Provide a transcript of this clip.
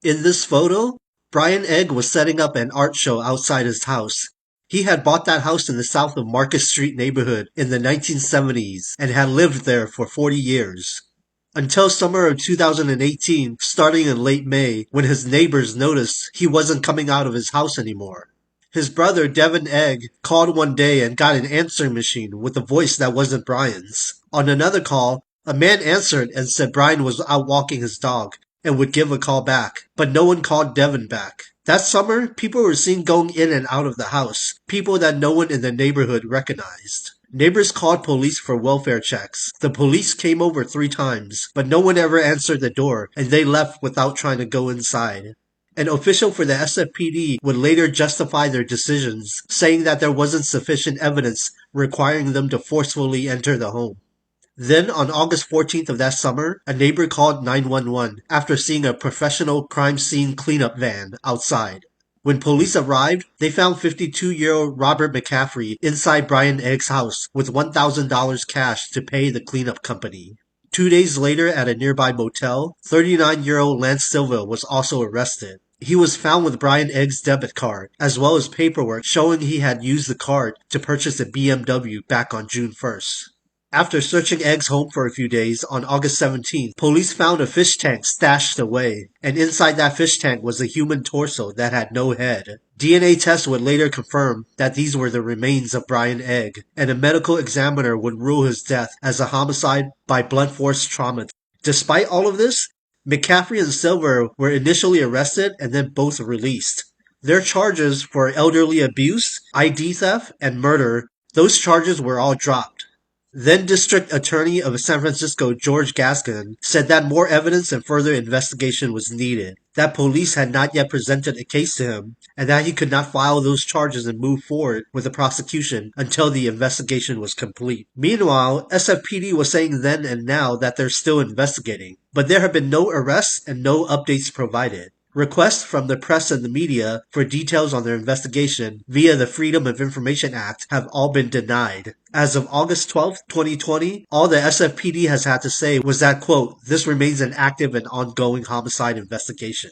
In this photo, Brian Egg was setting up an art show outside his house. He had bought that house in the south of Market Street neighborhood in the 1970s and had lived there for 40 years. Until summer of 2018, starting in late May, when his neighbors noticed he wasn't coming out of his house anymore. His brother, Devin Egg, called one day and got an answering machine with a voice that wasn't Brian's. On another call, a man answered and said Brian was out walking his dog and would give a call back, but no one called Devin back. That summer, people were seen going in and out of the house, people that no one in the neighborhood recognized. Neighbors called police for welfare checks. The police came over 3 times, but no one ever answered the door, and they left without trying to go inside. An official for the SFPD would later justify their decisions, saying that there wasn't sufficient evidence requiring them to forcefully enter the home. Then, on August 14th of that summer, a neighbor called 911 after seeing a professional crime scene cleanup van outside. When police arrived, they found 52-year-old Robert McCaffrey inside Brian Egg's house with $1,000 cash to pay the cleanup company. 2 days later at a nearby motel, 39-year-old Lance Silva was also arrested. He was found with Brian Egg's debit card, as well as paperwork showing he had used the card to purchase a BMW back on June 1st. After searching Egg's home for a few days, on August 17th, police found a fish tank stashed away, and inside that fish tank was a human torso that had no head. DNA tests would later confirm that these were the remains of Brian Egg, and a medical examiner would rule his death as a homicide by blunt force trauma. Despite all of this, McCaffrey and Silver were initially arrested and then both released. Their charges for elderly abuse, ID theft, and murder, those charges were all dropped. Then District Attorney of San Francisco George Gascon said that more evidence and further investigation was needed, that police had not yet presented a case to him, and that he could not file those charges and move forward with the prosecution until the investigation was complete. Meanwhile, SFPD was saying then and now that they're still investigating, but there have been no arrests and no updates provided. Requests from the press and the media for details on their investigation via the Freedom of Information Act have all been denied. As of August 12, 2020, all the SFPD has had to say was that, quote, "this remains an active and ongoing homicide investigation."